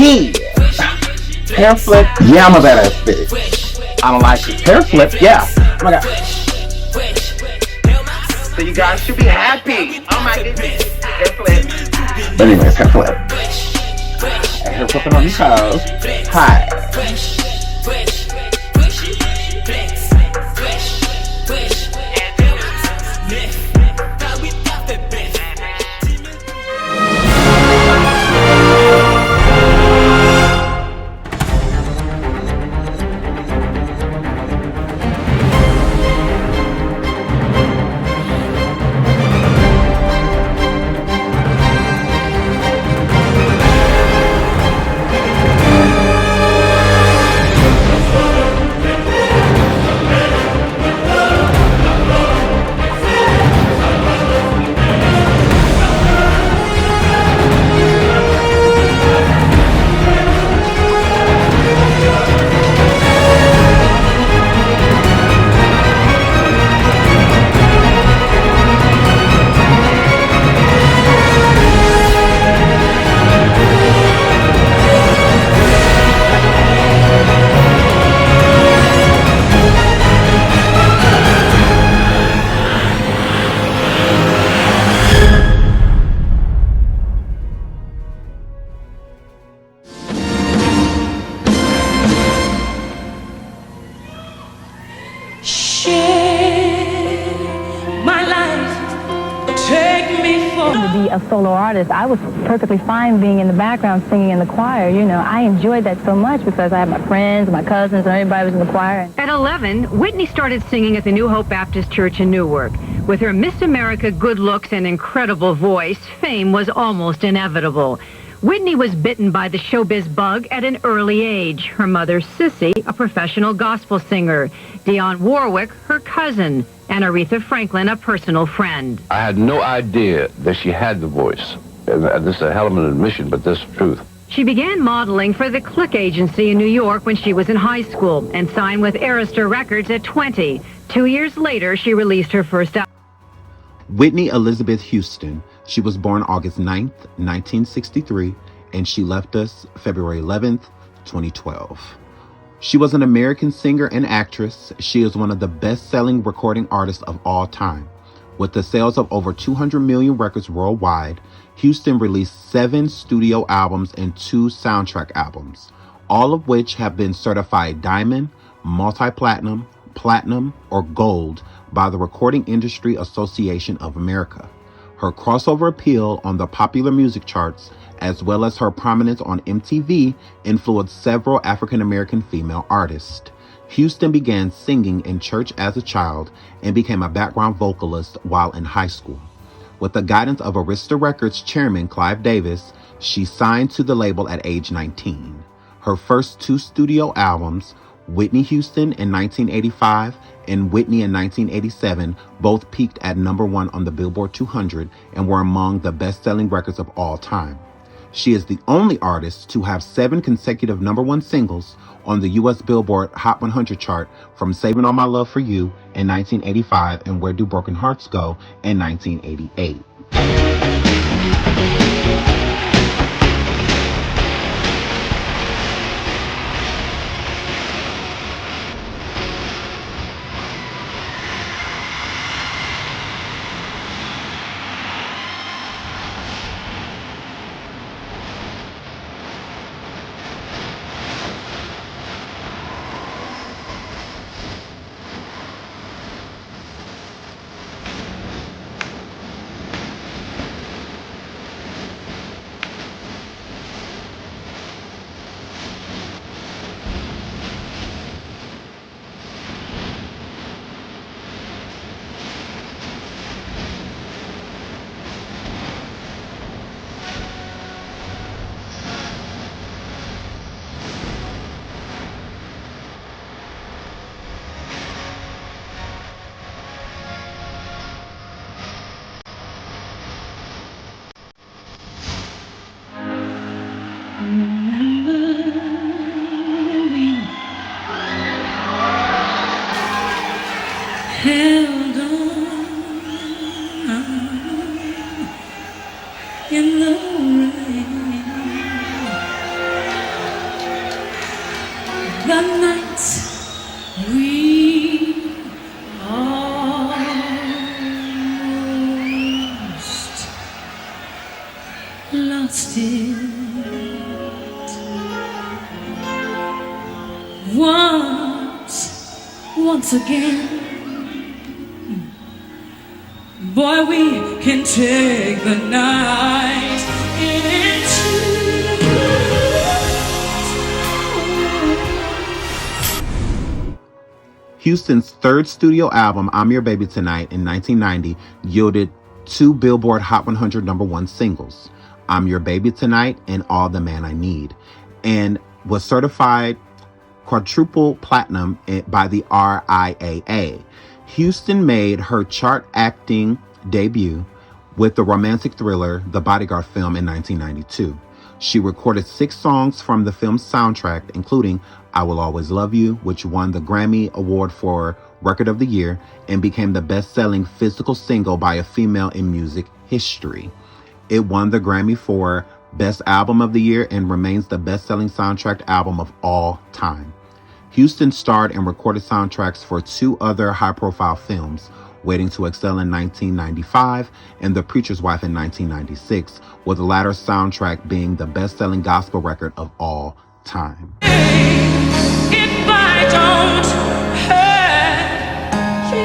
T. Hair flip, yeah, I'm a badass bitch. I don't like it. Hair flip, yeah. Oh my god. So you guys should be happy. Oh my goodness. Hair flip. But anyways, hair flip. Hair flipping on these toes. Hi. A solo artist, I was perfectly fine being in the background singing in the choir. You know, I enjoyed that so much because I had my friends, my cousins, and everybody was in the choir. At 11, Whitney started singing at the New Hope Baptist Church in Newark. With her Miss America good looks and incredible voice, fame was almost inevitable. Whitney was bitten by the showbiz bug at an early age. Her mother, Sissy, a professional gospel singer. Dionne Warwick, her cousin. And Aretha Franklin, a personal friend. I had no idea that she had the voice. And this is a hell of an admission, but this is the truth. She began modeling for the Click agency in New York when she was in high school and signed with Arista Records at 20. 2 years later, she released her first album. Whitney Elizabeth Houston. She was born August 9th, 1963, and she left us February 11th, 2012. She was an American singer and actress. She is one of the best-selling recording artists of all time. With the sales of over 200 million records worldwide, Houston released 7 studio albums and 2 soundtrack albums, all of which have been certified diamond, multi-platinum, platinum, or gold by the Recording Industry Association of America. Her crossover appeal on the popular music charts, as well as her prominence on MTV, influenced several African-American female artists. Houston began singing in church as a child and became a background vocalist while in high school. With the guidance of Arista Records chairman Clive Davis, she signed to the label at age 19. Her first 2 studio albums, Whitney Houston in 1985 and Whitney in 1987, both peaked at #1 on the Billboard 200 and were among the best-selling records of all time. She is the only artist to have 7 consecutive #1 singles on the U.S. Billboard Hot 100 chart, from Saving All My Love for You in 1985 and Where Do Broken Hearts Go in 1988. Held on in the rain. the night we almost lost it. Once again, boy, we can take the night into. Houston's third studio album, I'm Your Baby Tonight, in 1990, yielded 2 Billboard Hot 100 #1 singles, I'm Your Baby Tonight and All the Man I Need, and was certified quadruple platinum by the RIAA. Houston made her chart acting debut with the romantic thriller The Bodyguard film in 1992. She recorded 6 songs from the film's soundtrack, including I Will Always Love You, which won the Grammy Award for Record of the Year and became the best-selling physical single by a female in music history. It won the Grammy for Best Album of the Year and remains the best-selling soundtrack album of all time. Houston starred and recorded soundtracks for 2 other high-profile films, Waiting to Excel in 1995 and The Preacher's Wife in 1996, with the latter soundtrack being the best-selling gospel record of all time. If I don't hurt you,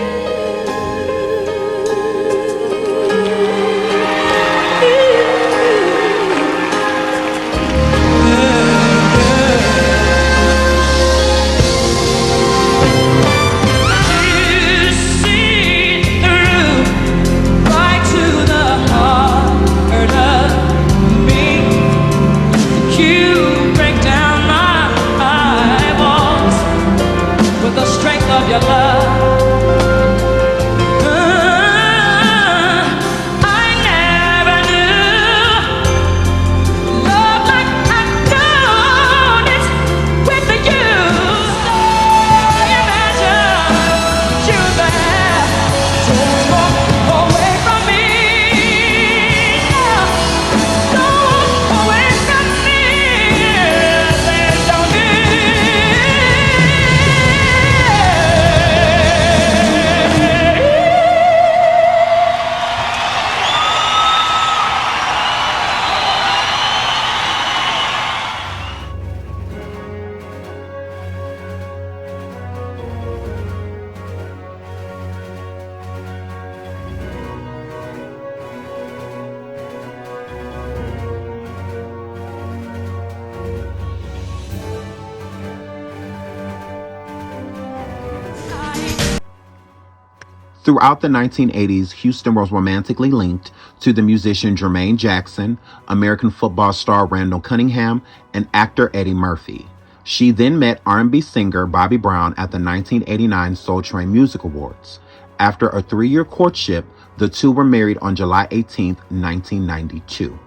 your love. I never knew love like I known it with you. So imagine you there, don't walk away from me. Don't walk away from me. There's no Throughout the 1980s, Houston was romantically linked to the musician Jermaine Jackson, American football star Randall Cunningham, and actor Eddie Murphy. She then met R&B singer Bobbi Brown at the 1989 Soul Train Music Awards. After a 3-year courtship, the two were married on July 18, 1992.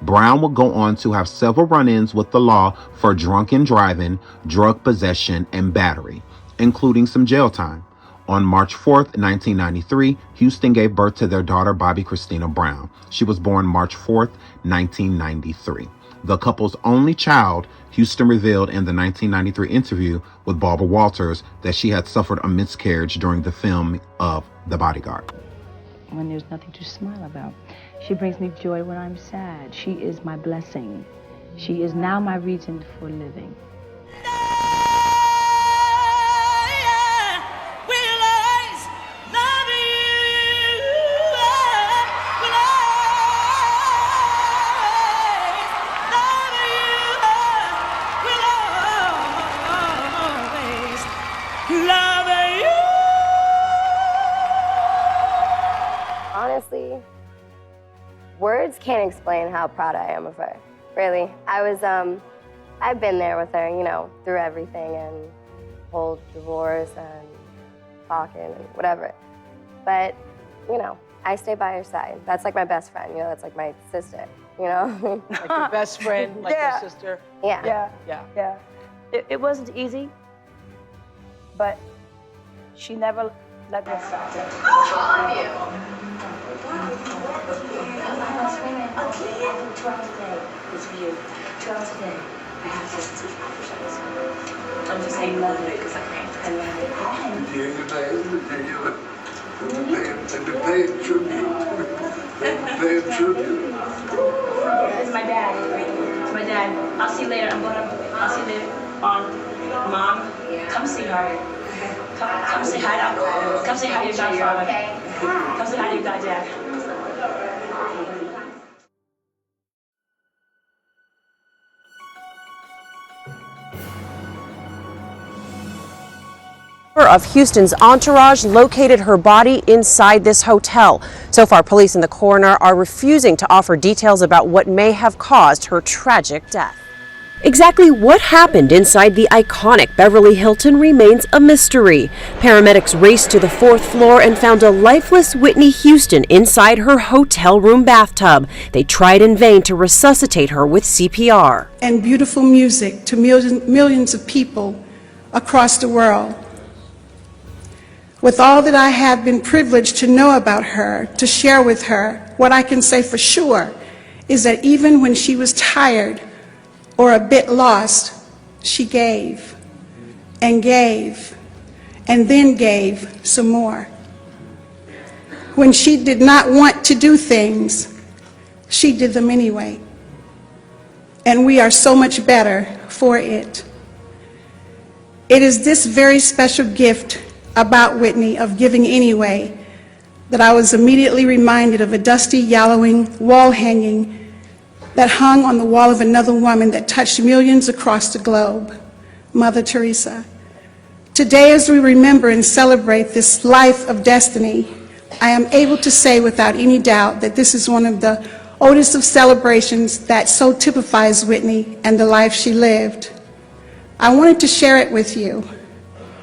Brown would go on to have several run-ins with the law for drunken driving, drug possession, and battery, including some jail time. On March 4th, 1993, Houston gave birth to their daughter, Bobbi Kristina Brown. She was born March 4th, 1993. The couple's only child, Houston revealed in the 1993 interview with Barbara Walters that she had suffered a miscarriage during the film of The Bodyguard. When there's nothing to smile about. She brings me joy when I'm sad. She is my blessing. She is now my reason for living. Honestly, words can't explain how proud I am of her. Really, I've been there with her, you know, through everything and whole divorce and talking and whatever. But, you know, I stay by her side. That's like my best friend, you know, that's like my sister, you know? Like your best friend, like Yeah. your sister. Yeah. Yeah. It wasn't easy, but she never let me stop. I'm just saying love it because I can't. I love it. It's my dad. It's my dad. I'll see you later. I'll see you later. Mom, come see her. Come say hi to Uncle. Come say hi to your godfather. Come say hi to your goddad. Of Houston's entourage located her body inside this hotel. So far, police and the coroner are refusing to offer details about what may have caused her tragic death. Exactly what happened inside the iconic Beverly Hilton remains a mystery. Paramedics raced to the 4th floor and found a lifeless Whitney Houston inside her hotel room bathtub. They tried in vain to resuscitate her with CPR. And beautiful music to millions of people across the world. With all that I have been privileged to know about her, to share with her, what I can say for sure is that even when she was tired or a bit lost, she gave, and then gave some more. When she did not want to do things, she did them anyway. And we are so much better for it. It is this very special gift about Whitney of giving anyway that I was immediately reminded of a dusty, yellowing wall hanging that hung on the wall of another woman that touched millions across the globe, Mother Teresa. Today, as we remember and celebrate this life of destiny, I am able to say without any doubt that this is one of the oldest of celebrations that so typifies Whitney and the life she lived. I wanted to share it with you.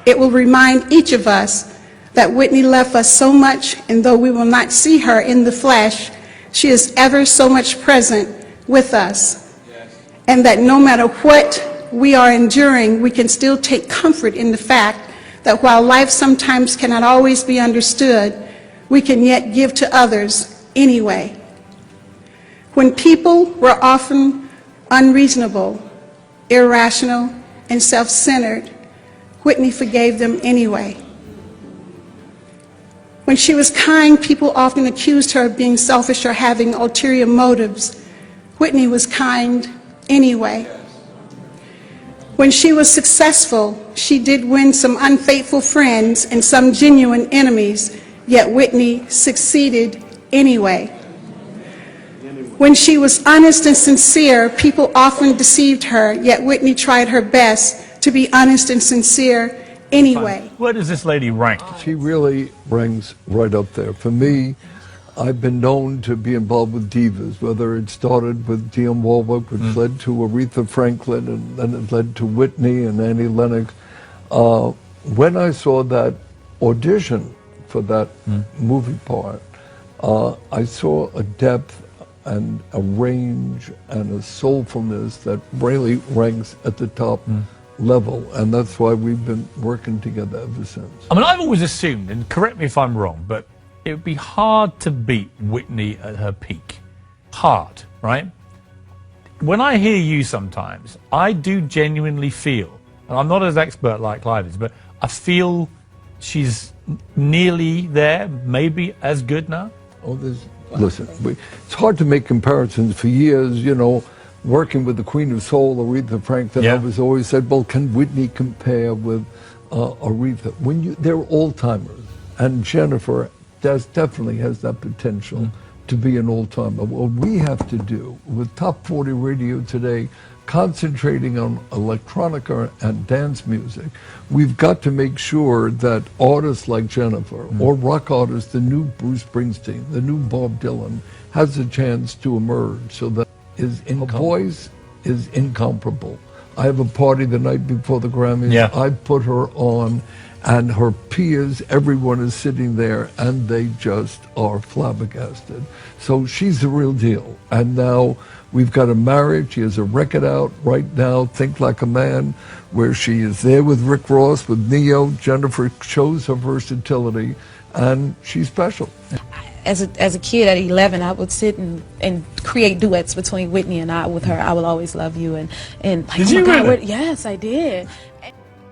It will remind each of us that Whitney left us so much, and though we will not see her in the flesh, she is ever so much present with us. And that no matter what we are enduring, we can still take comfort in the fact that while life sometimes cannot always be understood, we can yet give to others anyway. When people were often unreasonable, irrational, and self-centered, Whitney forgave them anyway. When she was kind, people often accused her of being selfish or having ulterior motives. Whitney was kind anyway. When she was successful, she did win some unfaithful friends and some genuine enemies, yet Whitney succeeded anyway. When she was honest and sincere, people often deceived her, yet Whitney tried her best to be honest and sincere anyway. Where does this lady rank? She really ranks right up there. For me, I've been known to be involved with divas, whether it started with Dionne Warwick, which led to Aretha Franklin, and then it led to Whitney and Annie Lennox. When I saw that audition for that movie part, I saw a depth and a range and a soulfulness that really ranks at the top level, and that's why we've been working together ever since. I mean, I've always assumed, and correct me if I'm wrong, but it would be hard to beat Whitney at her peak. Hard, right? When I hear you sometimes, I do genuinely feel, and I'm not as expert like Clive is, but I feel she's nearly there, maybe as good now. Oh, listen, it's hard to make comparisons. For years, you know, working with the Queen of Soul, Aretha Franklin, I was always said, well, can Whitney compare with Aretha? They're all-timers, and Jennifer definitely has that potential to be an all-timer. What we have to do with Top 40 Radio today, concentrating on electronica and dance music, we've got to make sure that artists like Jennifer or rock artists, the new Bruce Springsteen, the new Bob Dylan, has a chance to emerge so that her voice is incomparable. I have a party the night before the Grammys. I put her on, and her peers, everyone is sitting there, and they just are flabbergasted. So she's the real deal. And now we've got a marriage. She has a record out right now, Think Like a Man, where she is there with Rick Ross, with Neo. Jennifer shows her versatility, and she's special. As a kid at 11, I would sit and create duets between Whitney and I with her. I Will Always Love You and like, did oh my you God, really? yes, I did.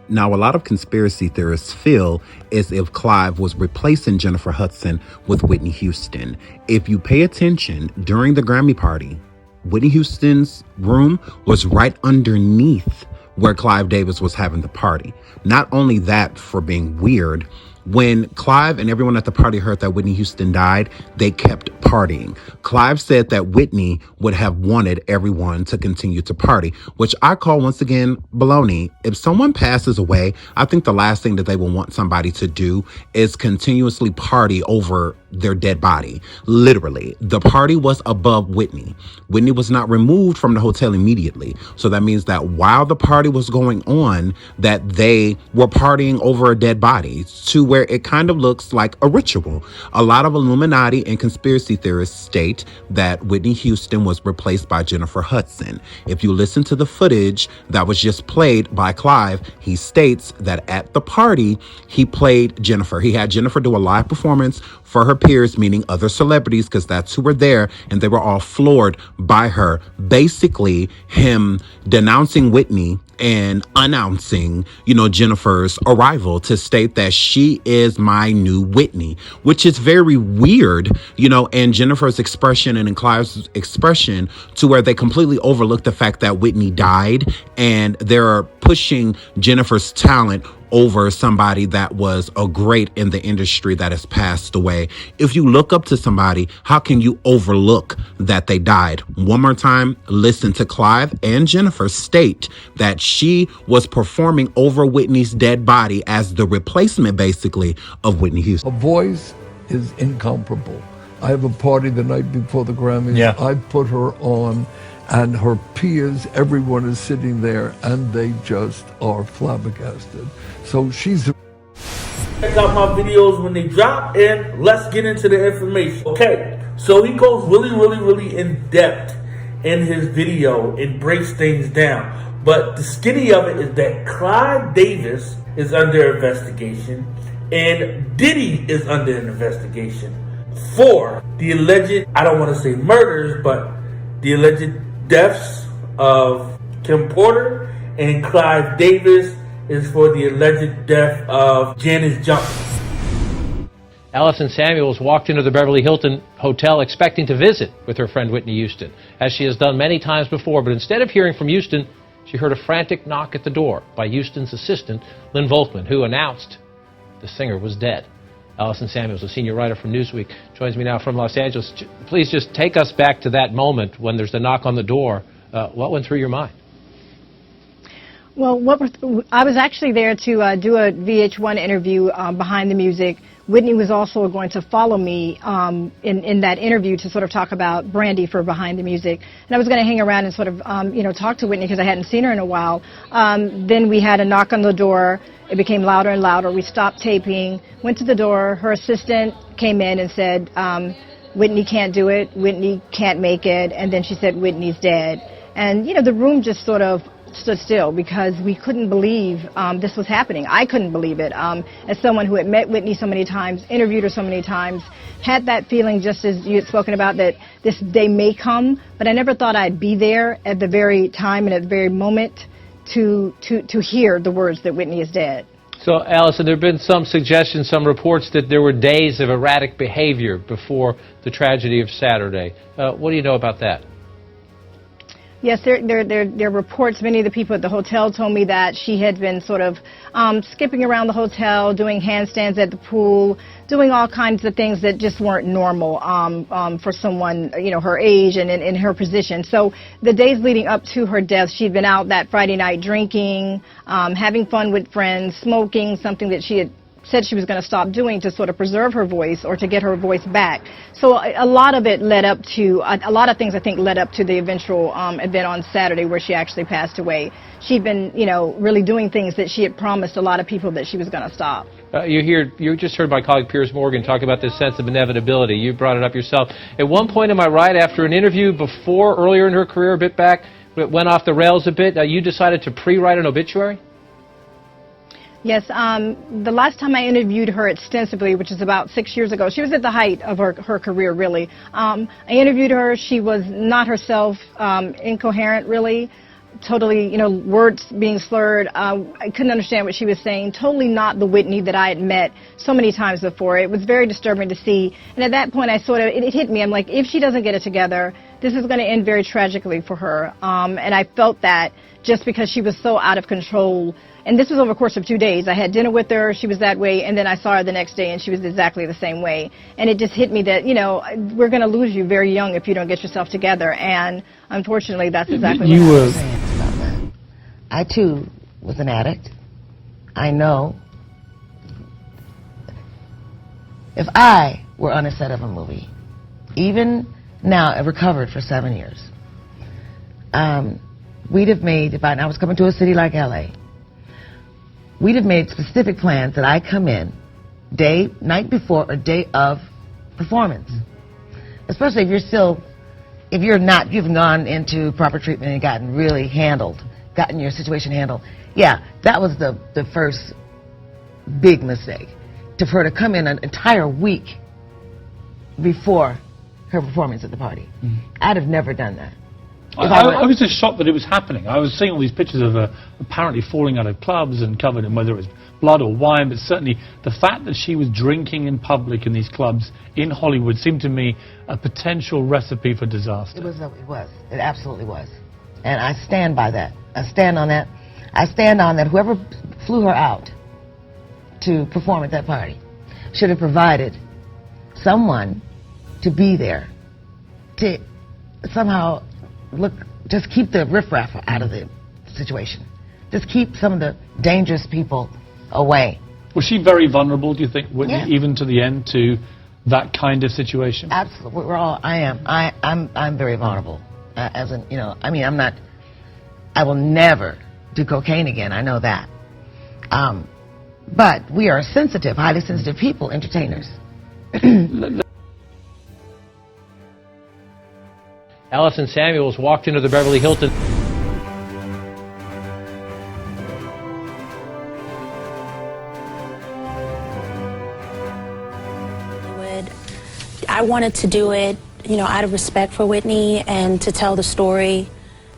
Now, a lot of conspiracy theorists feel as if Clive was replacing Jennifer Hudson with Whitney Houston. If you pay attention, during the Grammy party, Whitney Houston's room was right underneath where Clive Davis was having the party. Not only that, for being weird, when Clive and everyone at the party heard that Whitney Houston died, they kept partying. Clive said that Whitney would have wanted everyone to continue to party, which I call, once again, baloney. If someone passes away, I think the last thing that they will want somebody to do is continuously party over their dead body. Literally, the party was above Whitney. Whitney was not removed from the hotel immediately. So that means that while the party was going on, that they were partying over a dead body, to where it kind of looks like a ritual. A lot of Illuminati and conspiracy theorists state that Whitney Houston was replaced by Jennifer Hudson. If you listen to the footage that was just played by Clive, he states that at the party, he played Jennifer. He had Jennifer do a live performance for her peers, meaning other celebrities, because that's who were there, and they were all floored by her. Basically, him denouncing Whitney and announcing, Jennifer's arrival to state that she is my new Whitney, which is very weird, and Jennifer's expression and in Clive's expression, to where they completely overlooked the fact that Whitney died, and they're pushing Jennifer's talent over somebody that was a great in the industry that has passed away. If you look up to somebody, how can you overlook that they died? One more time, listen to Clive and Jennifer state that she was performing over Whitney's dead body as the replacement, basically, of Whitney Houston. Her voice is incomparable. I have a party the night before the Grammys. Yeah. I put her on, and her peers, everyone is sitting there, and they just are flabbergasted. So she's... Check out my videos when they drop, and let's get into the information. Okay, so he goes really in depth in his video and breaks things down. But the skinny of it is that Clive Davis is under investigation, and Diddy is under an investigation for the alleged, I don't want to say murders, but the alleged deaths of Kim Porter, and Clive Davis is for the alleged death of Janis Joplin. Allison Samuels walked into the Beverly Hilton Hotel expecting to visit with her friend Whitney Houston, as she has done many times before, but instead of hearing from Houston, she heard a frantic knock at the door by Houston's assistant, Lynn Volkman, who announced the singer was dead. Allison Samuels, a senior writer from Newsweek, joins me now from Los Angeles. Please just take us back to that moment when there's the knock on the door. What went through your mind? Well, I was actually there to do a VH1 interview behind the music. Whitney was also going to follow me in that interview to sort of talk about Brandy for Behind the Music. And I was going to hang around and sort of, talk to Whitney because I hadn't seen her in a while. Then we had a knock on the door. It became louder and louder. We stopped taping, went to the door. Her assistant came in and said, Whitney can't do it. Whitney can't make it. And then she said, Whitney's dead. And, the room just sort of stood still because we couldn't believe this was happening. I couldn't believe it. As someone who had met Whitney so many times, interviewed her so many times, had that feeling just as you had spoken about that this day may come, but I never thought I'd be there at the very time and at the very moment to hear the words that Whitney is dead. So, Allison, there have been some suggestions, some reports that there were days of erratic behavior before the tragedy of Saturday. What do you know about that? Yes, there are reports. Many of the people at the hotel told me that she had been sort of skipping around the hotel, doing handstands at the pool, doing all kinds of things that just weren't normal for someone, her age and in her position. So the days leading up to her death, she'd been out that Friday night drinking, having fun with friends, smoking, something that she had said she was going to stop doing to sort of preserve her voice or to get her voice back. So a lot of it led up to, a lot of things I think led up to the eventual event on Saturday where she actually passed away. She'd been, really doing things that she had promised a lot of people that she was going to stop. You just heard my colleague Piers Morgan talk about this sense of inevitability. You brought it up yourself. At one point, am I right, after an interview earlier in her career, a bit back, it went off the rails a bit, you decided to pre-write an obituary? Yes, the last time I interviewed her extensively, which is about 6 years ago, she was at the height of her career, really. I interviewed her. She was not herself, incoherent, really. Totally, you know, words being slurred. I couldn't understand what she was saying. Totally not the Whitney that I had met so many times before. It was very disturbing to see. And at that point, it hit me. I'm like, if she doesn't get it together, this is going to end very tragically for her. And I felt that just because she was so out of control. And this was over the course of 2 days. I had dinner with her, she was that way, and then I saw her the next day and she was exactly the same way. And it just hit me that, you know, we're going to lose you very young if you don't get yourself together. And unfortunately, that's exactly what happened. I too was an addict. I know if I were on a set of a movie, even now I've recovered for 7 years, we'd have made, if I was coming to a city like LA, we'd have made specific plans that I come in night before or day of performance. Especially if you haven't gone into proper treatment and gotten your situation handled. Yeah, that was the first big mistake. For her to come in an entire week before her performance at the party. I'd have never done that. I was just shocked that it was happening. I was seeing all these pictures of her apparently falling out of clubs and covered in whether it was blood or wine, but certainly the fact that she was drinking in public in these clubs in Hollywood seemed to me a potential recipe for disaster. It was. It absolutely was. And I stand by that. I stand on that. I stand on that whoever flew her out to perform at that party should have provided someone to be there to somehow just keep the riffraff out of the situation. Just keep some of the dangerous people away. Was she very vulnerable, do you think, Whitney, Yeah. even to the end, to that kind of situation? Absolutely. I'm very vulnerable. I will never do cocaine again. I know that. But we are sensitive, highly sensitive people, entertainers. Allison Samuels walked into the Beverly Hilton. I wanted to do it, you know, out of respect for Whitney and to tell the story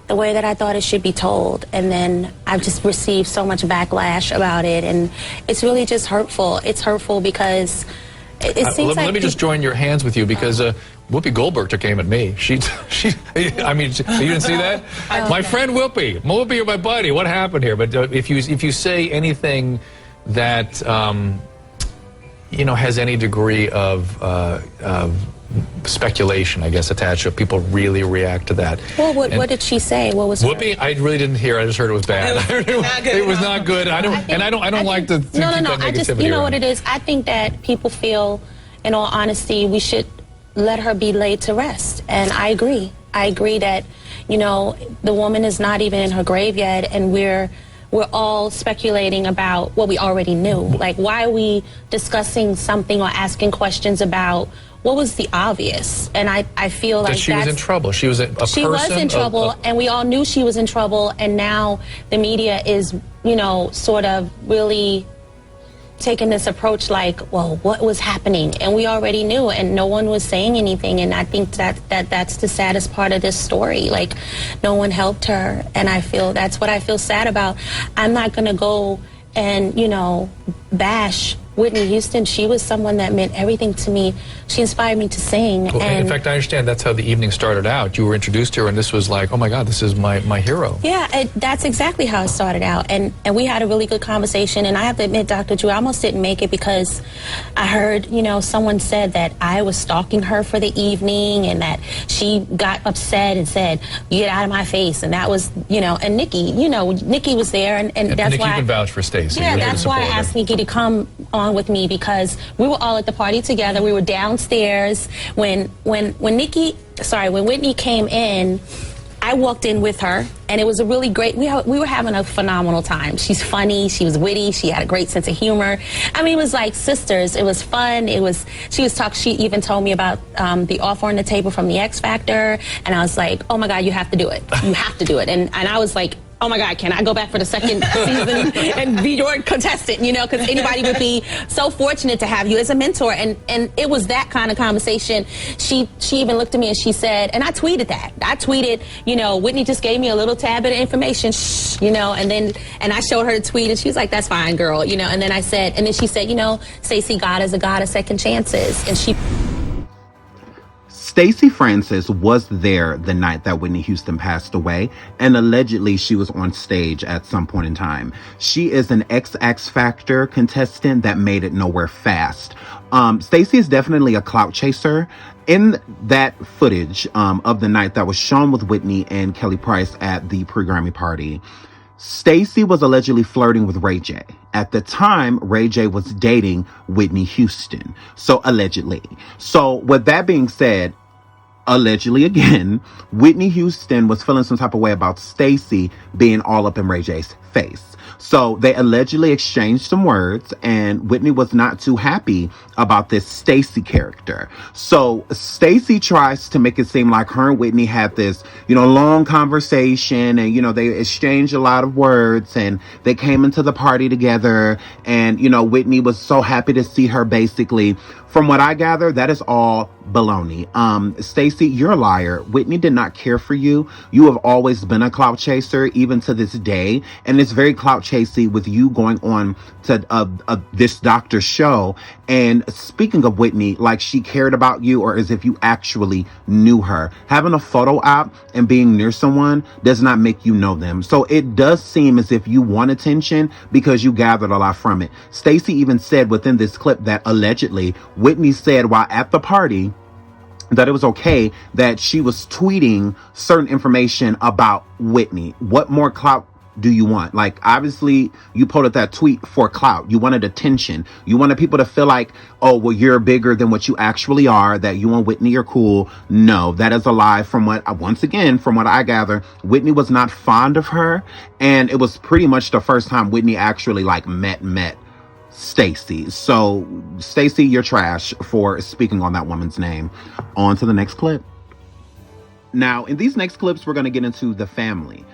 the way that I thought it should be told. And then I've just received so much backlash about it, and it's really just hurtful. It's hurtful because it seems like... Let me just join your hands with you, because Whoopi Goldberg took aim at me. I mean, you didn't see that? My friend Whoopi, my buddy, what happened here? But if you say anything that, you know, has any degree of speculation, I guess, attached to it, people really react to that. Well, what did she say? What was Whoopi? I really didn't hear. I just heard it was bad. It was not good. I don't like to keep that negativity. I just, you know what it is? I think that people feel, in all honesty, we should let her be laid to rest. And I agree. I agree that, you know, the woman is not even in her grave yet, and we're all speculating about what we already knew. Like, why are we discussing something or asking questions about what was the obvious? And I feel like she was in trouble. She was a person. She was in trouble, and we all knew she was in trouble, and now the media is, you know, sort of really taking this approach like, well, what was happening? And we already knew, and no one was saying anything. And I think that's the saddest part of this story. Like, no one helped her, and that's what I feel sad about. I'm not going to go and, you know, bash Whitney Houston. She was someone that meant everything to me. She inspired me to sing. Well, in fact, I understand that's how the evening started out. You were introduced to her, and this was like, oh my God, this is my hero. Yeah, that's exactly how it started out. And we had a really good conversation. And I have to admit, Dr. Drew, I almost didn't make it because I heard, you know, someone said that I was stalking her for the evening, and that she got upset and said, "Get out of my face." And that was, you know, and Nikki, you know, Nikki was there, and that's Nikki why can vouch for Stacey. Yeah, that's why I asked Nikki to come on with me, because we were all at the party together. We were downstairs when Whitney came in. I walked in with her, and it was a really great, we were having a phenomenal time. She's funny, she was witty, she had a great sense of humor. I mean, it was like sisters. It was fun. She even told me about the offer on the table from the X Factor, and I was like, oh my God, you have to do it. You have to do it. And I was like, oh my God, can I go back for the second season and be your contestant, you know, because anybody would be so fortunate to have you as a mentor. And it was that kind of conversation. She even looked at me and she said, and I tweeted that. I tweeted, you know, Whitney just gave me a little tad bit of information, shh, you know, and I showed her the tweet and she was like, that's fine, girl, you know, and then she said, you know, Stacey, God is a God of second chances. And Stacey Francis was there the night that Whitney Houston passed away, and allegedly she was on stage at some point in time. She is an X Factor contestant that made it nowhere fast. Stacey is definitely a clout chaser. In that footage of the night that was shown with Whitney and Kelly Price at the pre-Grammy party, Stacey was allegedly flirting with Ray J. At the time, Ray J was dating Whitney Houston. So allegedly. So with that being said, allegedly again, Whitney Houston was feeling some type of way about Stacey being all up in Ray J's face. So they allegedly exchanged some words, and Whitney was not too happy about this Stacey character. So Stacey tries to make it seem like her and Whitney had this, you know, long conversation, and, you know, they exchanged a lot of words, and they came into the party together, and, you know, Whitney was so happy to see her. Basically, from what I gather, that is all baloney. Stacey, you're a liar. Whitney did not care for you. You have always been a clout chaser, even to this day, and it's very clout chasey with you going on to this doctor's show and speaking of Whitney like she cared about you, or as if you actually knew her. Having a photo op and being near someone does not make you know them. So it does seem as if you want attention because you gathered a lot from it. Stacey even said within this clip that allegedly Whitney said while at the party that it was okay that she was tweeting certain information about Whitney. What more clout do you want? Like, obviously you posted that tweet for clout. You wanted attention. You wanted people to feel like, oh, well, you're bigger than what you actually are, that you and Whitney are cool. No, that is a lie. From what I gather, Whitney was not fond of her, and it was pretty much the first time Whitney actually like met Stacey. So Stacey, you're trash for speaking on that woman's name. On to the next clip. Now, in these next clips, we're going to get into the family.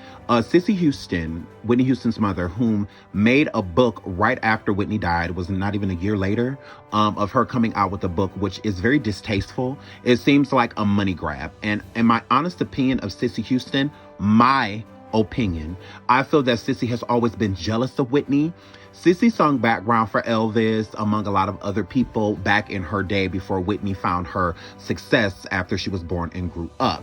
Cissy Houston, Whitney Houston's mother, whom made a book right after Whitney died, was not even a year later, of her coming out with a book, which is very distasteful. It seems like a money grab. And in my honest opinion of Cissy Houston, I feel that Cissy has always been jealous of Whitney. Cissy sung background for Elvis, among a lot of other people, back in her day before Whitney found her success after she was born and grew up.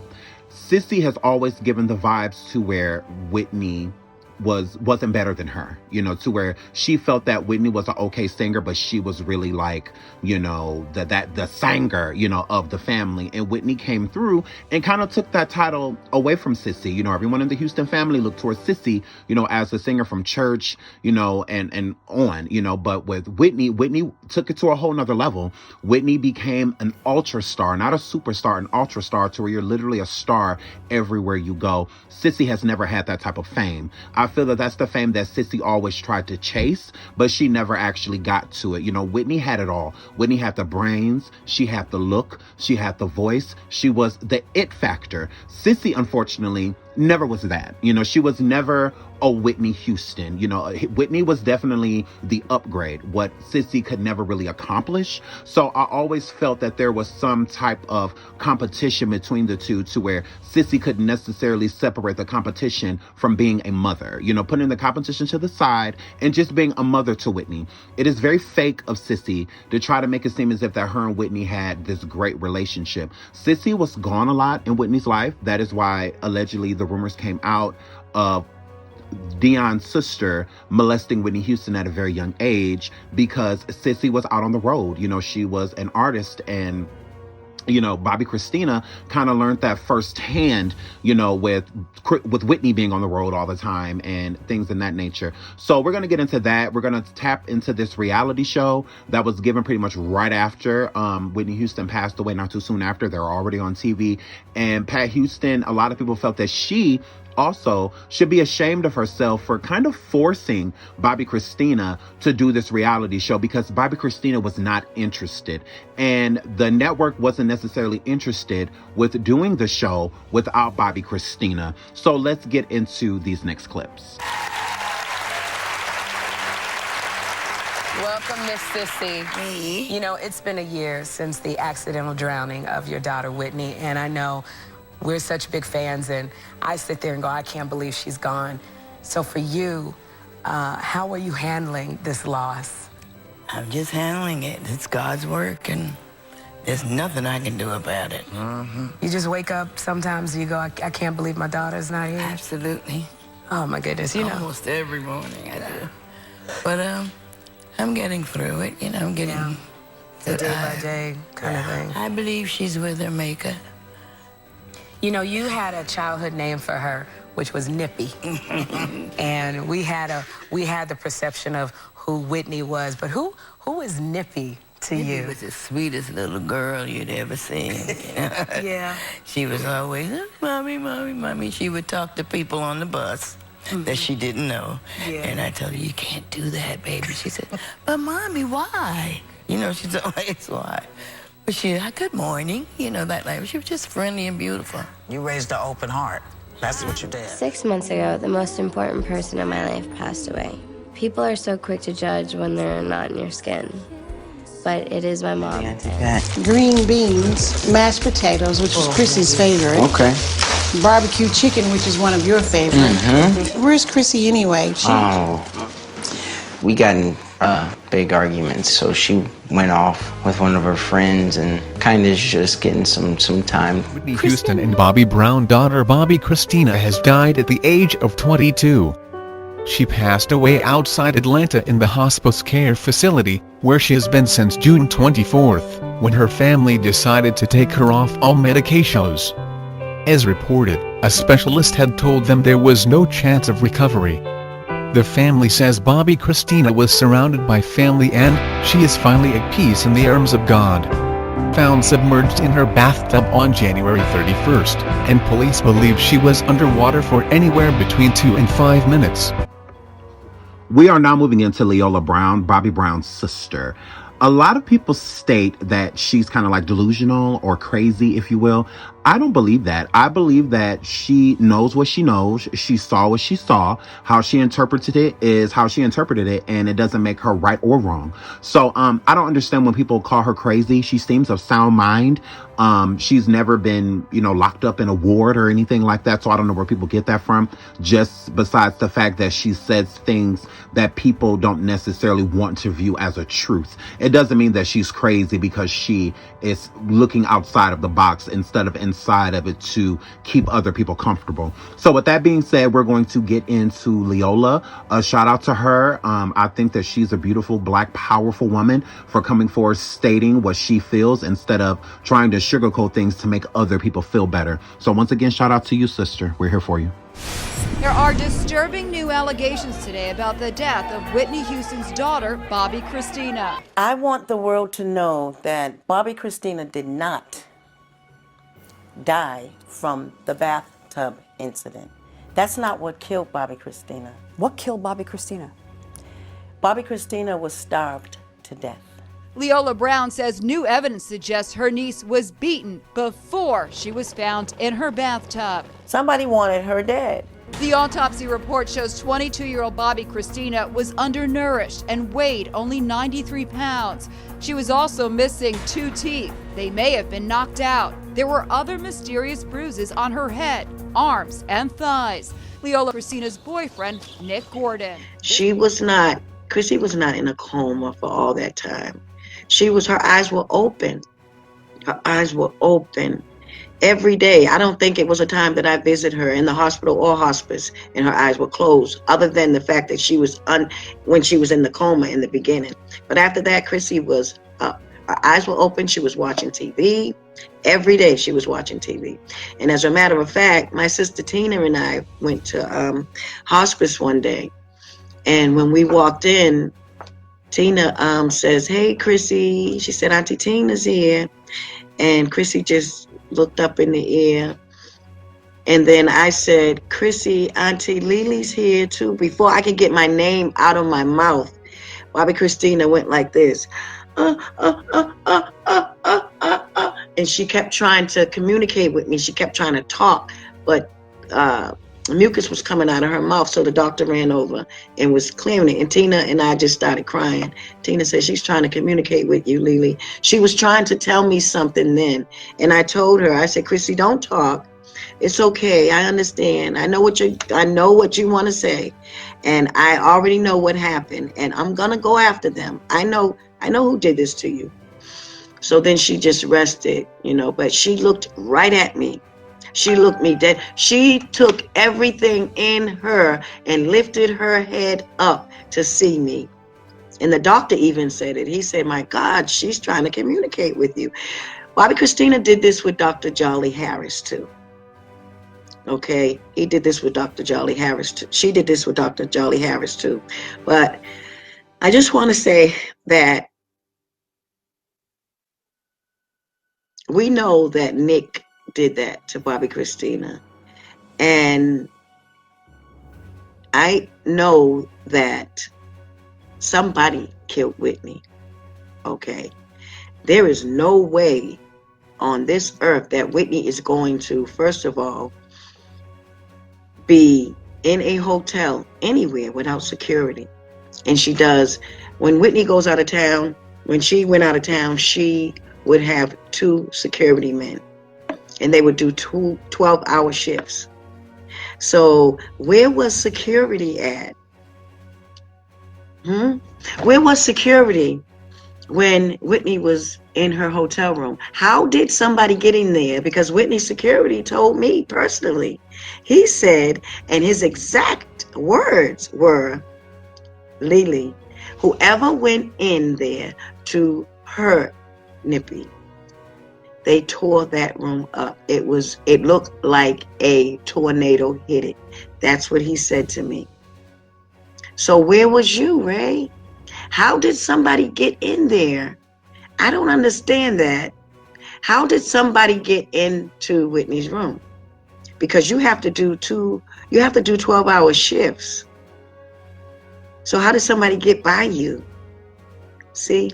Cissy has always given the vibes to where Whitney wasn't better than her, you know, to where she felt that Whitney was an okay singer, but she was really like, you know, the singer, you know, of the family. And Whitney came through and kind of took that title away from Cissy. You know, everyone in the Houston family looked towards Cissy, you know, as a singer from church, you know, and on, you know, but with Whitney took it to a whole nother level. Whitney became an ultra star, not a superstar, an ultra star, to where you're literally a star everywhere you go. Cissy has never had that type of fame. I feel that that's the fame that Cissy always tried to chase, but she never actually got to it. You know, Whitney had it all. Whitney had the brains, she had the look, she had the voice, she was the it factor. Cissy, unfortunately, never was that. You know, she was never a Whitney Houston. You know, Whitney was definitely the upgrade, what Cissy could never really accomplish. So I always felt that there was some type of competition between the two, to where Cissy couldn't necessarily separate the competition from being a mother, you know, putting the competition to the side and just being a mother to Whitney. It is very fake of Cissy to try to make it seem as if that her and Whitney had this great relationship. Cissy was gone a lot in Whitney's life. That is why allegedly the rumors came out of Dion's sister molesting Whitney Houston at a very young age, because Cissy was out on the road. You know, she was an artist, and you know, Bobbi Kristina kind of learned that firsthand, you know, with Whitney being on the road all the time and things in that nature. So we're going to get into that. We're going to tap into this reality show that was given pretty much right after Whitney Houston passed away, not too soon after. They're already on TV. And Pat Houston, a lot of people felt that she also should be ashamed of herself for kind of forcing Bobbi Kristina to do this reality show, because Bobbi Kristina was not interested. And the network wasn't necessarily interested with doing the show without Bobbi Kristina. So let's get into these next clips. Welcome, Miss Sissy. Hey. You know, it's been a year since the accidental drowning of your daughter, Whitney, and I know we're such big fans, and I sit there and go, I can't believe she's gone. So for you, how are you handling this loss? I'm just handling it. It's God's work, and there's nothing I can do about it. You just wake up sometimes and you go, I can't believe my daughter's not here? Absolutely. Oh, my goodness, you know. Almost every morning I do. But, I'm getting through it, you know, I'm getting... The day by day kind of thing. I believe she's with her maker. You know, you had a childhood name for her, which was Nippy. And we had the perception of who Whitney was, but who is Nippy to Nippy you? was the sweetest little girl you'd ever seen. Yeah. She was always, Mommy, Mommy, Mommy. She would talk to people on the bus that she didn't know. Yeah. And I told her, you can't do that, baby. She said, but Mommy, why? You know, she's always, why? But she, good morning, you know, that language. She was just friendly and beautiful. You raised an open heart. That's what you did. 6 months ago, the most important person in my life passed away. People are so quick to judge when they're not in your skin. But it is my mom. Green beans, mashed potatoes, which was Chrissy's favorite. Okay. Barbecue chicken, which is one of your favorites. Where's Chrissy anyway? We got in big arguments, so she went off with one of her friends and kind of just getting some time. Whitney Houston and Bobbi Brown daughter Bobbi Kristina has died at the age of 22. She passed away outside Atlanta in the hospice care facility, where she has been since June 24th, when her family decided to take her off all medications. As reported, a specialist had told them there was no chance of recovery. The family says Bobbi Kristina was surrounded by family and she is finally at peace in the arms of God. Found submerged in her bathtub on January 31st, and police believe she was underwater for anywhere between 2 and 5 minutes. We are now moving into Leola Brown, Bobbi Brown's sister. A lot of people state that she's kind of like delusional or crazy, if you will. I don't believe that. I believe that she knows what she knows. She saw what she saw. How she interpreted it is how she interpreted it, and it doesn't make her right or wrong. So I don't understand when people call her crazy. She seems of sound mind. She's never been, locked up in a ward or anything like that. So I don't know where people get that from. Just besides the fact that she says things that people don't necessarily want to view as a truth. It doesn't mean that she's crazy because she is looking outside of the box instead of inside of it to keep other people comfortable. So with that being said, we're going to get into Leola. A shout out to her. I think that she's a beautiful, black, powerful woman for coming forward, stating what she feels instead of trying to sugarcoat things to make other people feel better. So once again, shout out to you, sister. We're here for you. There are disturbing new allegations today about the death of Whitney Houston's daughter, Bobbi Kristina. I want the world to know that Bobbi Kristina did not die from the bathtub incident. That's not what killed Bobbi Kristina. What killed Bobbi Kristina? Bobbi Kristina was starved to death. Leola Brown says new evidence suggests her niece was beaten before she was found in her bathtub. Somebody wanted her dead. The autopsy report shows 22-year-old Bobbi Kristina was undernourished and weighed only 93 pounds. She was also missing 2 teeth. They may have been knocked out. There were other mysterious bruises on her head, arms, and thighs. Leola Kristina's boyfriend, Nick Gordon. Chrissy was not in a coma for all that time. Her eyes were open. Her eyes were open every day. I don't think it was a time that I visited her in the hospital or hospice and her eyes were closed, other than the fact that she was when she was in the coma in the beginning. But after that, Chrissy was up. Her eyes were open. She was watching TV. Every day she was watching TV. And as a matter of fact, my sister Tina and I went to hospice one day. And when we walked in, Tina says, "Hey, Chrissy." She said, "Auntie Tina's here." And Chrissy just looked up in the air And then I said, Chrissy, Auntie Lily's here too. Before I could get my name out of my mouth, Bobbi Kristina went like this. And she kept trying to communicate with me. She kept trying to talk, but mucus was coming out of her mouth. So the doctor ran over and was clearing it. And Tina and I just started crying. Tina said, she's trying to communicate with you, Lily. She was trying to tell me something then. And I told her, I said, Chrissy, don't talk. It's okay. I understand. I know what you want to say. And I already know what happened. And I'm going to go after them. I know who did this to you. So then she just rested, but she looked right at me. She looked me dead. She took everything in her and lifted her head up to see me. And the doctor even said it. He said, my God, she's trying to communicate with you. Bobbi Kristina did this with Dr. Jolly Harris too. Okay, he did this with Dr. Jolly Harris too. She did this with Dr. Jolly Harris too. But I just want to say that we know that Nick did that to Bobbi Kristina. And I know that somebody killed Whitney. Okay. There is no way on this earth that Whitney is going to, first of all, be in a hotel anywhere without security. And she does. When Whitney goes out of town, when she went out of town, she would have 2 security men. And they would do 2 12-hour shifts. So where was security at? Where was security when Whitney was in her hotel room? How did somebody get in there? Because Whitney's security told me personally. He said, and his exact words were, Lily, whoever went in there to hurt Nippy, they tore that room up. It looked like a tornado hit it. That's what he said to me. So where was you, Ray? How did somebody get in there? I don't understand that. How did somebody get into Whitney's room? Because you have to do 12-hour shifts. So how did somebody get by you? See?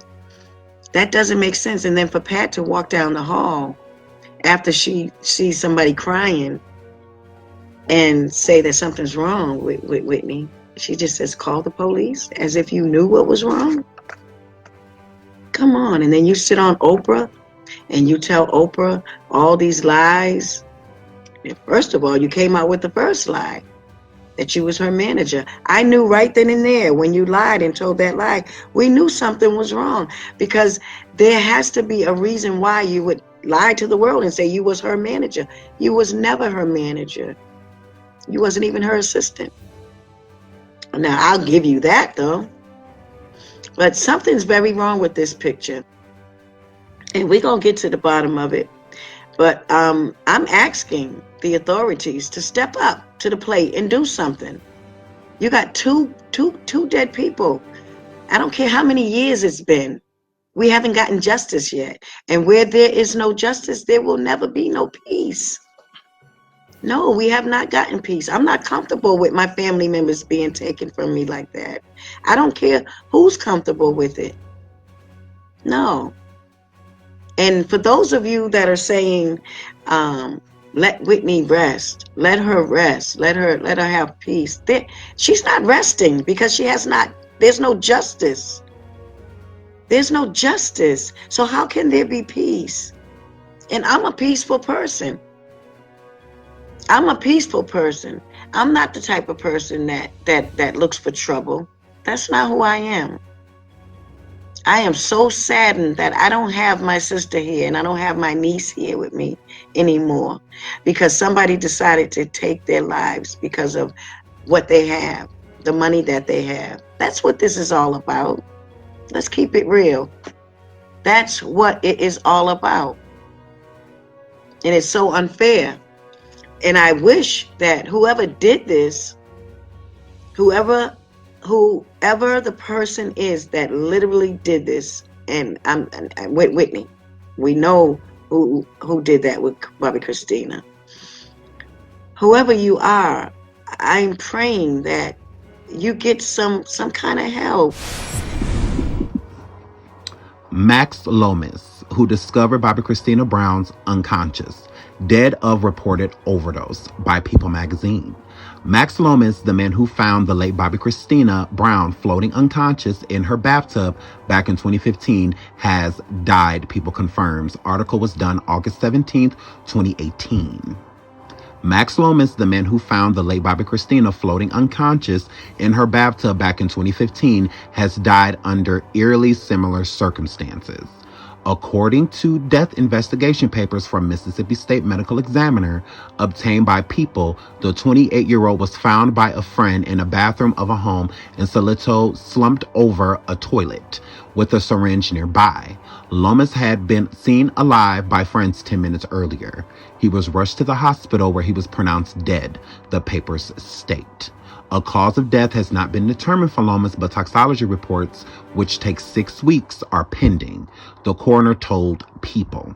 That doesn't make sense. And then for Pat to walk down the hall after she sees somebody crying and say that something's wrong with Whitney, she just says, call the police, as if you knew what was wrong. Come on. And then you sit on Oprah and you tell Oprah all these lies. And first of all, you came out with the first lie, that you was her manager. I knew right then and there when you lied and told that lie, we knew something was wrong, because there has to be a reason why you would lie to the world and say you was her manager. You was never her manager. You wasn't even her assistant. Now, I'll give you that though. But something's very wrong with this picture. And we're going to get to the bottom of it. But I'm asking the authorities to step up to the plate and do something. You got two dead people. I don't care how many years it's been. We haven't gotten justice yet. And where there is no justice, there will never be no peace. No, we have not gotten peace. I'm not comfortable with my family members being taken from me like that. I don't care who's comfortable with it. No. And for those of you that are saying, let Whitney rest, let her rest, let her have peace, she's not resting, because there's no justice. There's no justice. So how can there be peace? And I'm a peaceful person. I'm a peaceful person. I'm not the type of person that looks for trouble. That's not who I am. I am so saddened that I don't have my sister here and I don't have my niece here with me anymore, because somebody decided to take their lives because of what they have, the money that they have. That's what this is all about. Let's keep it real. That's what it is all about. And it's so unfair. And I wish that whoever did this, whoever the person is that literally did this, and with Whitney, we know who did that with Bobbi Kristina. whoever you are, I'm praying that you get some kind of help. Max Lomas, who discovered Bobbi Kristina Brown's unconscious, dead of reported overdose by People magazine. Max Lomas, the man who found the late Bobbi Kristina Brown floating unconscious in her bathtub back in 2015, has died, People confirms. Article was done August 17th, 2018. Max Lomas, the man who found the late Bobbi Kristina floating unconscious in her bathtub back in 2015, has died under eerily similar circumstances. According to death investigation papers from Mississippi State Medical Examiner obtained by People, the 28-year-old was found by a friend in a bathroom of a home in Salito, slumped over a toilet with a syringe nearby. Lomas had been seen alive by friends 10 minutes earlier. He was rushed to the hospital where he was pronounced dead, the papers state. A cause of death has not been determined for Lomas, but toxicology reports, which take 6 weeks, are pending, the coroner told People.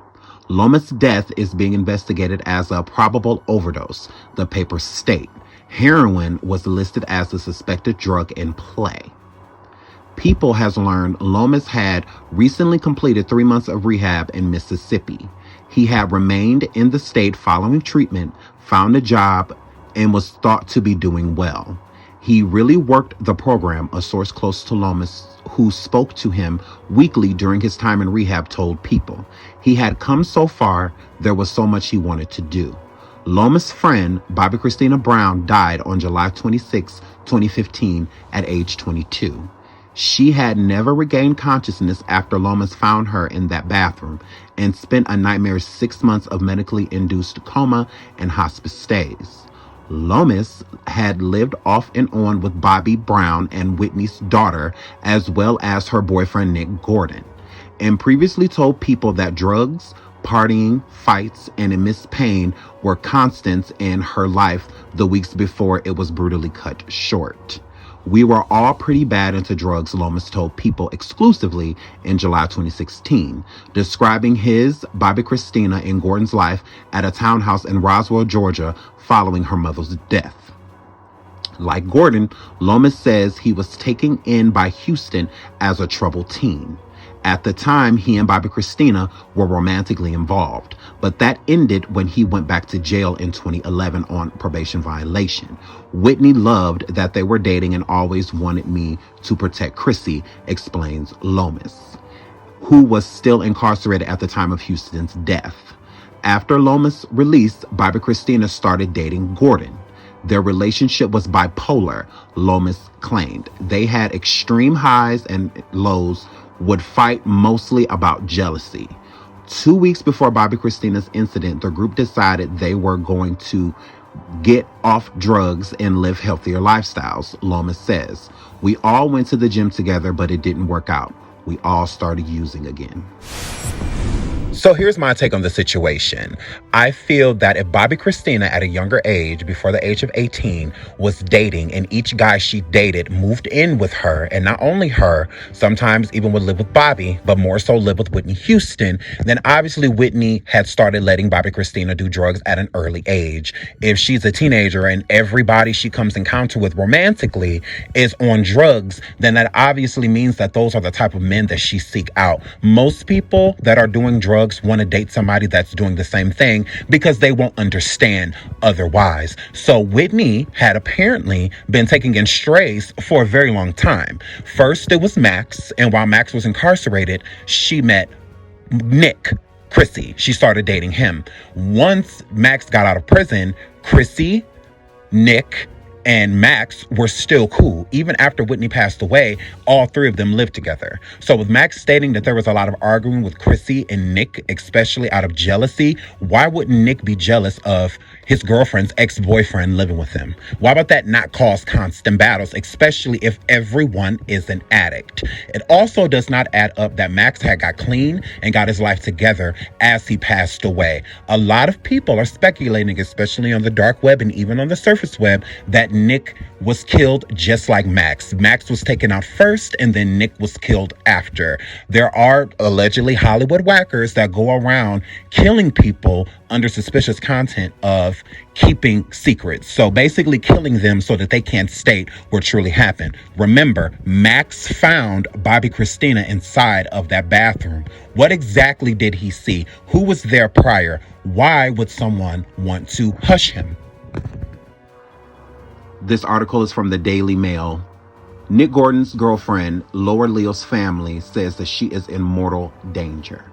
Lomas' death is being investigated as a probable overdose, the papers state. Heroin was listed as the suspected drug in play. People has learned Lomas had recently completed 3 months of rehab in Mississippi. He had remained in the state following treatment, found a job, and was thought to be doing well. He really worked the program, a source close to Lomas who spoke to him weekly during his time in rehab told People. He had come so far, there was so much he wanted to do. Lomas' friend, Bobbi Kristina Brown, died on July 26, 2015 at age 22. She had never regained consciousness after Lomas found her in that bathroom and spent a nightmare 6 months of medically induced coma and hospice stays. Lomas had lived off and on with Bobbi Brown and Whitney's daughter, as well as her boyfriend Nick Gordon, and previously told People that drugs, partying, fights, and immense pain were constants in her life the weeks before it was brutally cut short. We were all pretty bad into drugs, Lomas told People exclusively in July 2016, describing his, Bobbi Kristina, and Gordon's life at a townhouse in Roswell, Georgia, following her mother's death. Like Gordon, Lomas says he was taken in by Houston as a troubled teen. At the time, he and Bobbi Kristina were romantically involved, but that ended when he went back to jail in 2011 on probation violation. Whitney loved that they were dating and always wanted me to protect Chrissy, explains Lomas, who was still incarcerated at the time of Houston's death. After Lomas' release, Bobbi Kristina started dating Gordon. Their relationship was bipolar, Lomas claimed. They had extreme highs and lows, would fight mostly about jealousy. 2 weeks before Bobbi Kristina's incident, the group decided they were going to get off drugs and live healthier lifestyles, Lomas says. We all went to the gym together, but it didn't work out. We all started using again. So here's my take on the situation. I feel that if Bobbi Kristina at a younger age, before the age of 18, was dating and each guy she dated moved in with her, and not only her, sometimes even would live with Bobbi, but more so live with Whitney Houston, then obviously Whitney had started letting Bobbi Kristina do drugs at an early age. If she's a teenager and everybody she comes in encounter with romantically is on drugs, then that obviously means that those are the type of men that she seek out. Most people that are doing drugs want to date somebody that's doing the same thing because they won't understand otherwise. So Whitney had apparently been taking in strays for a very long time. First it was Max, and while Max was incarcerated, she met Nick, Chrissy. She started dating him. Once Max got out of prison, Chrissy, Nick, and Max were still cool. Even after Whitney passed away, all three of them lived together. So with Max stating that there was a lot of arguing with Chrissy and Nick, especially out of jealousy, why wouldn't Nick be jealous of his girlfriend's ex-boyfriend living with him? Why would that not cause constant battles, especially if everyone is an addict? It also does not add up that Max had got clean and got his life together as he passed away. A lot of people are speculating, especially on the dark web and even on the surface web, that Nick was killed just like Max. Max was taken out first, and then Nick was killed after. There are allegedly Hollywood whackers that go around killing people under suspicious content of keeping secrets. So basically killing them so that they can't state what truly happened. Remember, Max found Bobbi Kristina inside of that bathroom. What exactly did he see? Who was there prior? Why would someone want to hush him? This article is from the Daily Mail. Nick Gordon's girlfriend, Laura Leo's family, says that she is in mortal danger.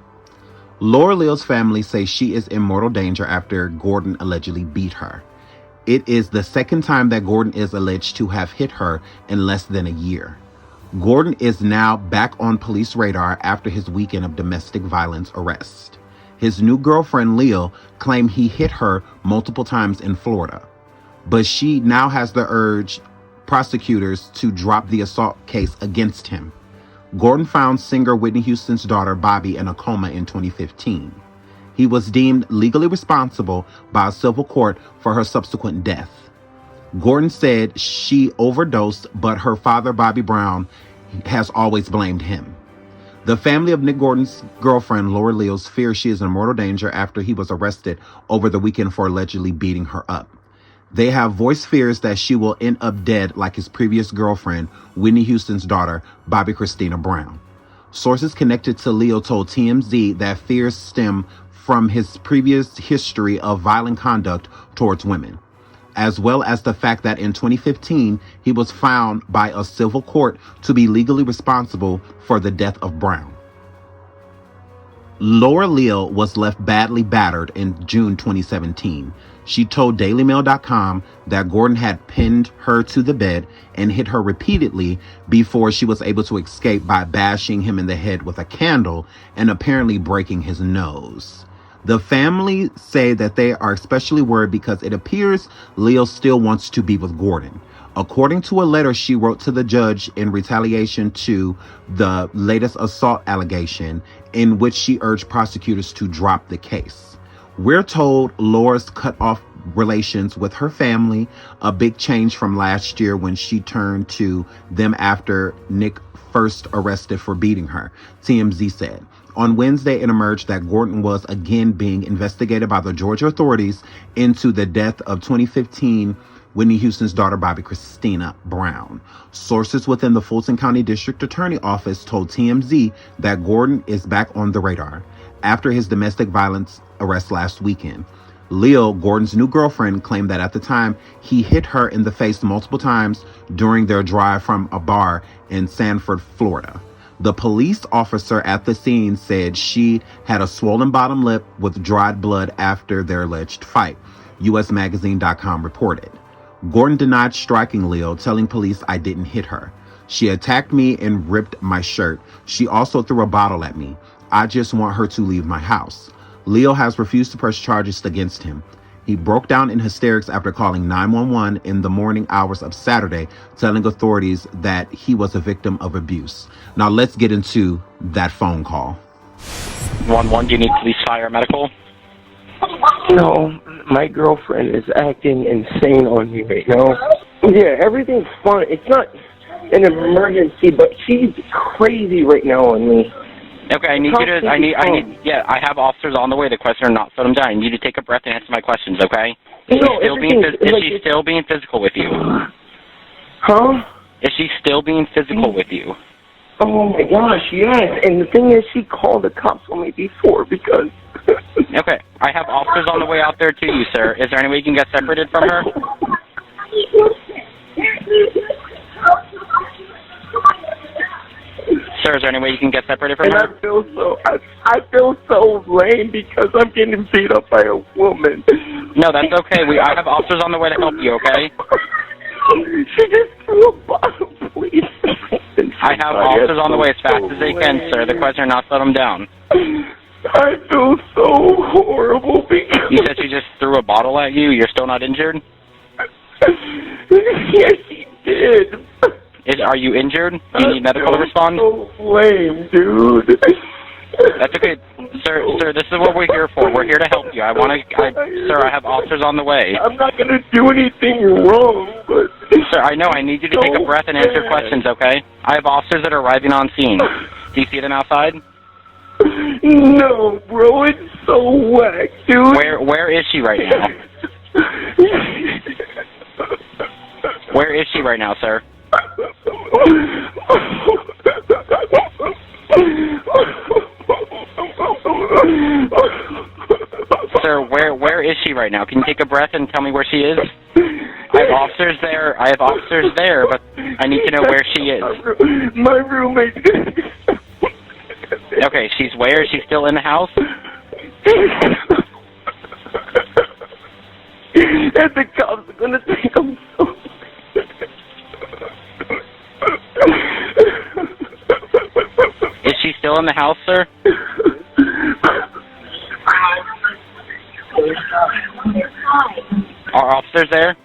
Laura Leo's family says she is in mortal danger after Gordon allegedly beat her. It is the second time that Gordon is alleged to have hit her in less than a year. Gordon is now back on police radar after his weekend of domestic violence arrest. His new girlfriend, Leo, claimed he hit her multiple times in Florida, but she now has the urge prosecutors to drop the assault case against him. Gordon found singer Whitney Houston's daughter, Bobbi, in a coma in 2015. He was deemed legally responsible by a civil court for her subsequent death. Gordon said she overdosed, but her father, Bobbi Brown, has always blamed him. The family of Nick Gordon's girlfriend, Laura Leo's, fears she is in mortal danger after he was arrested over the weekend for allegedly beating her up. They have voiced fears that she will end up dead like his previous girlfriend, Whitney Houston's daughter, Bobbi Kristina Brown. Sources connected to Leo told TMZ that fears stem from his previous history of violent conduct towards women, as well as the fact that in 2015, he was found by a civil court to be legally responsible for the death of Brown. Laura Leo was left badly battered in June 2017. She told DailyMail.com that Gordon had pinned her to the bed and hit her repeatedly before she was able to escape by bashing him in the head with a candle and apparently breaking his nose. The family say that they are especially worried because it appears Leo still wants to be with Gordon. According to a letter she wrote to the judge in retaliation to the latest assault allegation, in which she urged prosecutors to drop the case. We're told Laura's cut off relations with her family, a big change from last year when she turned to them after Nick first arrested for beating her, TMZ said. On Wednesday, it emerged that Gordon was again being investigated by the Georgia authorities into the death of 2015 Whitney Houston's daughter, Bobbi Kristina Brown. Sources within the Fulton County District Attorney Office told TMZ that Gordon is back on the radar after his domestic violence arrest last weekend. Leo, Gordon's new girlfriend, claimed that at the time he hit her in the face multiple times during their drive from a bar in Sanford, Florida. The police officer at the scene said she had a swollen bottom lip with dried blood after their alleged fight, USMagazine.com reported. Gordon denied striking Leo, telling police, "I didn't hit her. She attacked me and ripped my shirt. She also threw a bottle at me. I just want her to leave my house." Leo has refused to press charges against him. He broke down in hysterics after calling 911 in the morning hours of Saturday, telling authorities that he was a victim of abuse. Now let's get into that phone call. 1-1, do you need police, fire, medical? No, my girlfriend is acting insane on me right now. Yeah, everything's fine. It's not an emergency, but she's crazy right now on me. Okay, I need you to, I have officers on the way. The question or not, slow them down. I need you to take a breath and answer my questions, okay? Is she still being physical with you? Huh? Is she still being physical with you? Oh my gosh, yes. And the thing is, she called the cops on me before because... Okay, I have officers on the way out there to you, sir. Is there any way you can get separated from her? Sir, is there any way you can get separated from her? I feel so lame because I'm getting beat up by a woman. No, that's okay. I have officers on the way to help you, okay? She just threw a bottle, please. I have officers on the way as fast as they can, sir. The question or not, slow them down. I feel so horrible because... You said she just threw a bottle at you? You're still not injured? Yes, she did. Are you injured? Do you need medical to respond? So lame, dude. That's okay. Sir, this is what we're here for. We're here to help you. Sir, I have officers on the way. I'm not going to do anything wrong, but... I know. I need you to take a breath and answer questions, okay? I have officers that are arriving on scene. Do you see them outside? No, bro, it's so whack, dude. Where is she right now? Where is she right now, sir? Sir, where is she right now? Can you take a breath and tell me where she is? I have officers there. But I need to know where she is. My roommate. Okay, she's where? Is she still in the house? And the cops are gonna think I'm so. Is she still in the house, sir? Are officers there?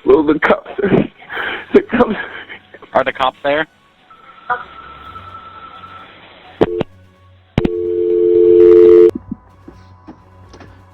Well, the cops. Are the cops there?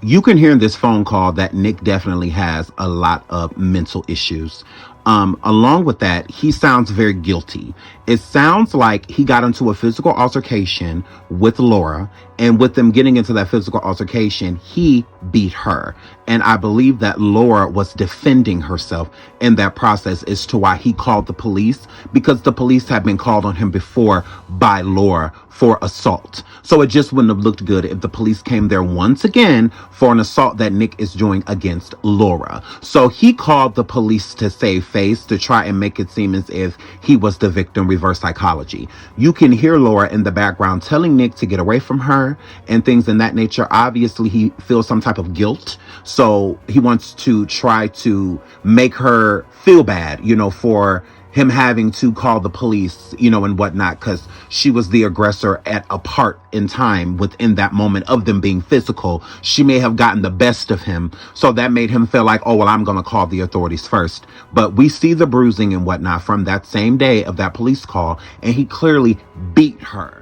You can hear in this phone call that Nick definitely has a lot of mental issues. Along with that, he sounds very guilty. It sounds like he got into a physical altercation with Laura, and with them getting into that physical altercation, he beat her. And I believe that Laura was defending herself in that process as to why he called the police, because the police had been called on him before by Laura for assault. So it just wouldn't have looked good if the police came there once again for an assault that Nick is doing against Laura. So he called the police to save face, to try and make it seem as if he was the victim, reverse psychology. You can hear Laura in the background telling Nick to get away from her and things in that nature. Obviously, he feels some type of guilt. So he wants to try to make her feel bad, for him having to call the police, and whatnot, because she was the aggressor at a part in time within that moment of them being physical. She may have gotten the best of him. So that made him feel like, oh, well, I'm going to call the authorities first. But we see the bruising and whatnot from that same day of that police call, and he clearly beat her.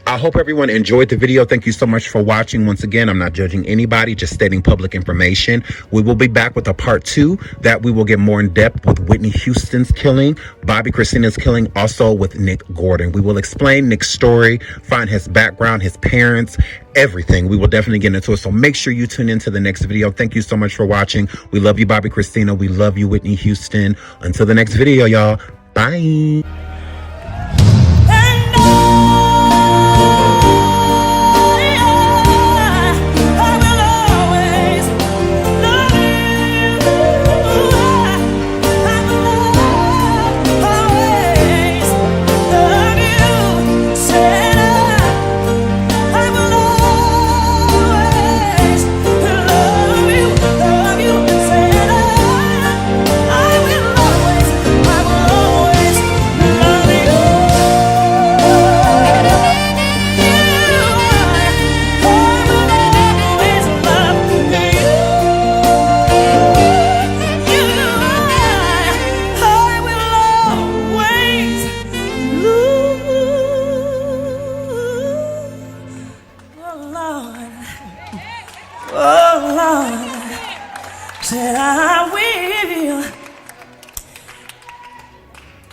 I hope everyone enjoyed the video. Thank you so much for watching. Once again, I'm not judging anybody, just stating public information. We will be back with a part 2 that we will get more in depth with Whitney Houston's killing, Bobbi Kristina's killing, also with Nick Gordon. We will explain Nick's story, find his background, his parents, everything. We will definitely get into it. So make sure you tune into the next video. Thank you so much for watching. We love you, Bobbi Kristina. We love you, Whitney Houston. Until the next video, y'all. Bye.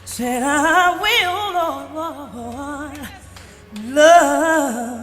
Said I will, Lord, love.